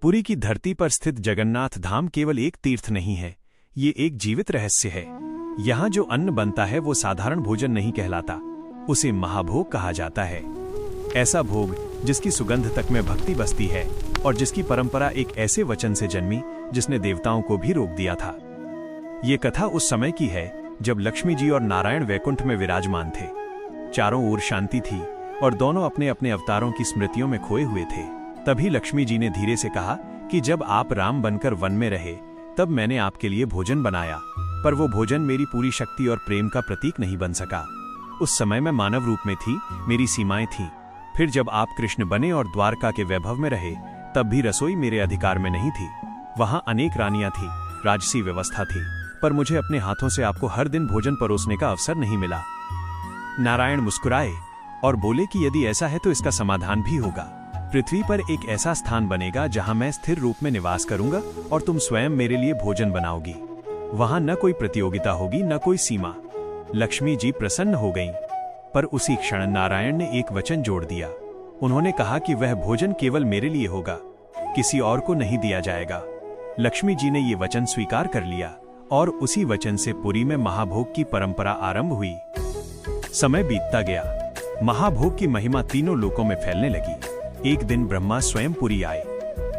पुरी की धरती पर स्थित जगन्नाथ धाम केवल एक तीर्थ नहीं है, ये एक जीवित रहस्य है। यहाँ जो अन्न बनता है वो साधारण भोजन नहीं कहलाता, उसे महाभोग कहा जाता है। ऐसा भोग जिसकी सुगंध तक में भक्ति बसती है और जिसकी परंपरा एक ऐसे वचन से जन्मी जिसने देवताओं को भी रोक दिया था। ये कथा उस समय की है जब लक्ष्मी जी और नारायण वैकुंठ में विराजमान थे। चारों ओर शांति थी और दोनों अपने अपने अवतारों की स्मृतियों में खोए हुए थे। तभी लक्ष्मी जी ने धीरे से कहा कि जब आप राम बनकर वन में रहे तब मैंने आपके लिए भोजन बनाया, पर वो भोजन मेरी पूरी शक्ति और प्रेम का प्रतीक नहीं बन सका। उस समय मैं मानव रूप में थी, मेरी सीमाएं थीं। फिर जब आप कृष्ण बने और द्वारका के वैभव में रहे तब भी रसोई मेरे अधिकार में नहीं थी। वहां अनेक रानियां थी, राजसी व्यवस्था थी, पर मुझे अपने हाथों से आपको हर दिन भोजन परोसने का अवसर नहीं मिला। नारायण मुस्कुराए और बोले कि यदि ऐसा है तो इसका समाधान भी होगा। पृथ्वी पर एक ऐसा स्थान बनेगा जहां मैं स्थिर रूप में निवास करूंगा और तुम स्वयं मेरे लिए भोजन बनाओगी। वहां न कोई प्रतियोगिता होगी, न कोई सीमा। लक्ष्मी जी प्रसन्न हो गईं, पर उसी क्षण नारायण ने एक वचन जोड़ दिया। उन्होंने कहा कि वह भोजन केवल मेरे लिए होगा, किसी और को नहीं दिया जाएगा। लक्ष्मी जी ने ये वचन स्वीकार कर लिया और उसी वचन से पुरी में महाभोग की परंपरा आरंभ हुई। समय बीतता गया, महाभोग की महिमा तीनों लोकों में फैलने लगी। एक दिन ब्रह्मा स्वयं पुरी आए।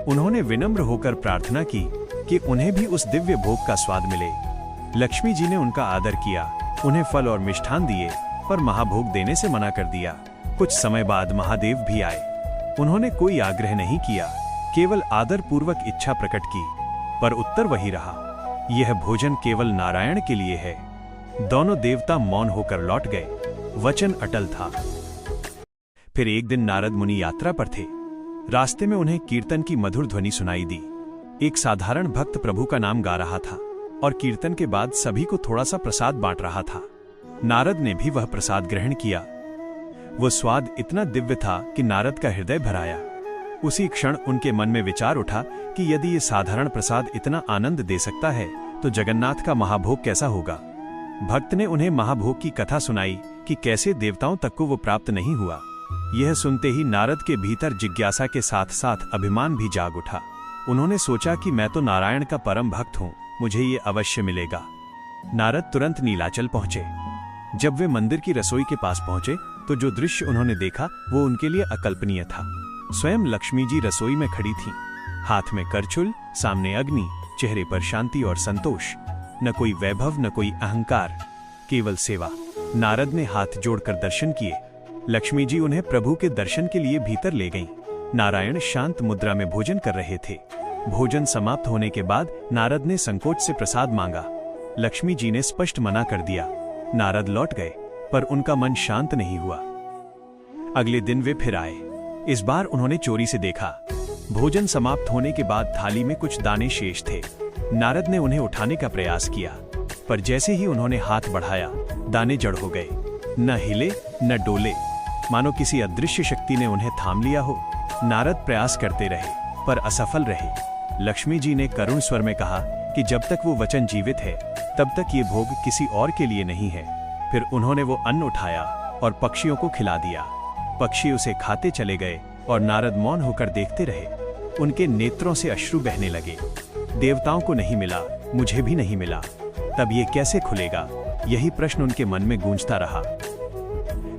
उन्होंने विनम्र होकर प्रार्थना की कि उन्हें भी उस दिव्य भोग का स्वाद मिले। लक्ष्मी जी ने उनका आदर किया, उन्हें फल और मिष्ठान दिए, पर महाभोग देने से मना कर दिया। कुछ समय बाद महादेव भी आए। उन्होंने कोई आग्रह नहीं किया, केवल आदर पूर्वक इच्छा प्रकट की, पर उत्तर वही रहा, यह भोजन केवल नारायण के लिए है। दोनों देवता मौन होकर लौट गए। वचन अटल था। फिर एक दिन नारद मुनि यात्रा पर थे। रास्ते में उन्हें कीर्तन की मधुर ध्वनि सुनाई दी। एक साधारण भक्त प्रभु का नाम गा रहा था और कीर्तन के बाद सभी को थोड़ा सा प्रसाद बांट रहा था। नारद ने भी वह प्रसाद ग्रहण किया। वो स्वाद इतना दिव्य था कि नारद का हृदय भराया। उसी क्षण उनके मन में विचार उठा कि यदि ये साधारण प्रसाद इतना आनंद दे सकता है तो जगन्नाथ का महाभोग कैसा होगा। भक्त ने उन्हें महाभोग की कथा सुनाई कि कैसे देवताओं तक को वो प्राप्त नहीं हुआ। यह सुनते ही नारद के भीतर जिज्ञासा के साथ साथ अभिमान भी जाग उठा। उन्होंने सोचा कि मैं तो नारायण का परम भक्त हूँ, मुझे ये अवश्य मिलेगा। नारद तुरंत नीलाचल पहुंचे। जब वे मंदिर की रसोई के पास पहुंचे तो जो दृश्य उन्होंने देखा वो उनके लिए अकल्पनीय था। स्वयं लक्ष्मी जी रसोई में खड़ी थीं, हाथ में करछुल, सामने अग्नि, चेहरे पर शांति और संतोष। न कोई वैभव, न कोई अहंकार, केवल सेवा। नारद ने हाथ जोड़कर दर्शन किए। लक्ष्मी जी उन्हें प्रभु के दर्शन के लिए भीतर ले गईं। नारायण शांत मुद्रा में भोजन कर रहे थे। भोजन समाप्त होने के बाद नारद ने संकोच से प्रसाद मांगा। लक्ष्मी जी ने स्पष्ट मना कर दिया। नारद लौट गए, पर उनका मन शांत नहीं हुआ। अगले दिन वे फिर आए। इस बार उन्होंने चोरी से देखा। भोजन समाप्त होने के बाद थाली में कुछ दाने शेष थे। नारद ने उन्हें उठाने का प्रयास किया, पर जैसे ही उन्होंने हाथ बढ़ाया दाने जड़ हो गए। न हिले न डोले, मानो किसी अदृश्य शक्ति ने उन्हें थाम लिया हो। नारद प्रयास करते रहे पर असफल रहे। लक्ष्मी जी ने करुण स्वर में कहा कि जब तक वो वचन जीवित है तब तक ये भोग किसी और के लिए नहीं है। फिर उन्होंने वो अन्न उठाया और पक्षियों को खिला दिया। पक्षी उसे खाते चले गए और नारद मौन होकर देखते रहे। उनके नेत्रों से अश्रु बहने लगे। देवताओं को नहीं मिला, मुझे भी नहीं मिला, तब ये कैसे खुलेगा? यही प्रश्न उनके मन में गूंजता रहा।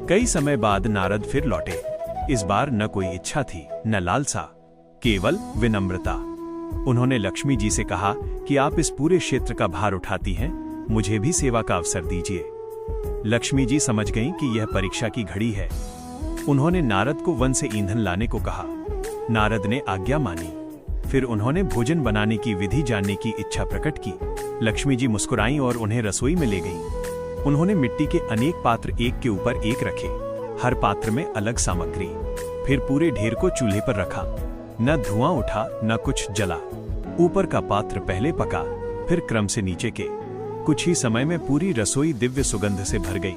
कई समय बाद नारद फिर लौटे। इस बार न कोई इच्छा थी, न लालसा, केवल विनम्रता। उन्होंने लक्ष्मी जी से कहा कि आप इस पूरे क्षेत्र का भार उठाती हैं, मुझे भी सेवा का अवसर दीजिए। लक्ष्मी जी समझ गईं कि यह परीक्षा की घड़ी है। उन्होंने नारद को वन से ईंधन लाने को कहा। नारद ने आज्ञा मानी। फिर उन्होंने भोजन बनाने की विधि जानने की इच्छा प्रकट की। लक्ष्मी जी मुस्कुराईं और उन्हें रसोई में ले गईं। उन्होंने मिट्टी के अनेक पात्र एक के ऊपर एक रखे, हर पात्र में अलग सामग्री। फिर पूरे ढेर को चूल्हे पर रखा। न धुआं उठा, न कुछ जला। ऊपर का पात्र पहले पका, फिर क्रम से नीचे के। कुछ ही समय में पूरी रसोई दिव्य सुगंध से भर गई।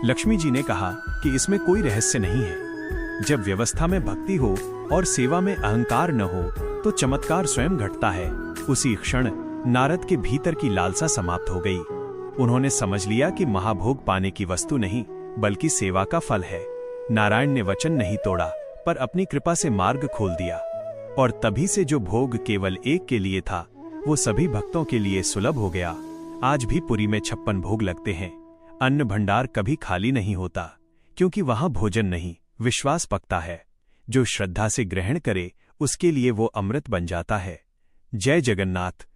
लक्ष्मी जी ने कहा कि इसमें कोई रहस्य नहीं है। जब व्यवस्था में भक्ति हो और सेवा में अहंकार न हो तो चमत्कार स्वयं घटता है। उसी क्षण नारद के भीतर की लालसा समाप्त हो गई। उन्होंने समझ लिया कि महाभोग पाने की वस्तु नहीं बल्कि सेवा का फल है। नारायण ने वचन नहीं तोड़ा, पर अपनी कृपा से मार्ग खोल दिया। और तभी से जो भोग केवल एक के लिए था वो सभी भक्तों के लिए सुलभ हो गया। आज भी पुरी में 56 भोग लगते हैं। अन्न भंडार कभी खाली नहीं होता, क्योंकि वहां भोजन नहीं, विश्वास पकता है। जो श्रद्धा से ग्रहण करे उसके लिए वो अमृत बन जाता है। जय जगन्नाथ।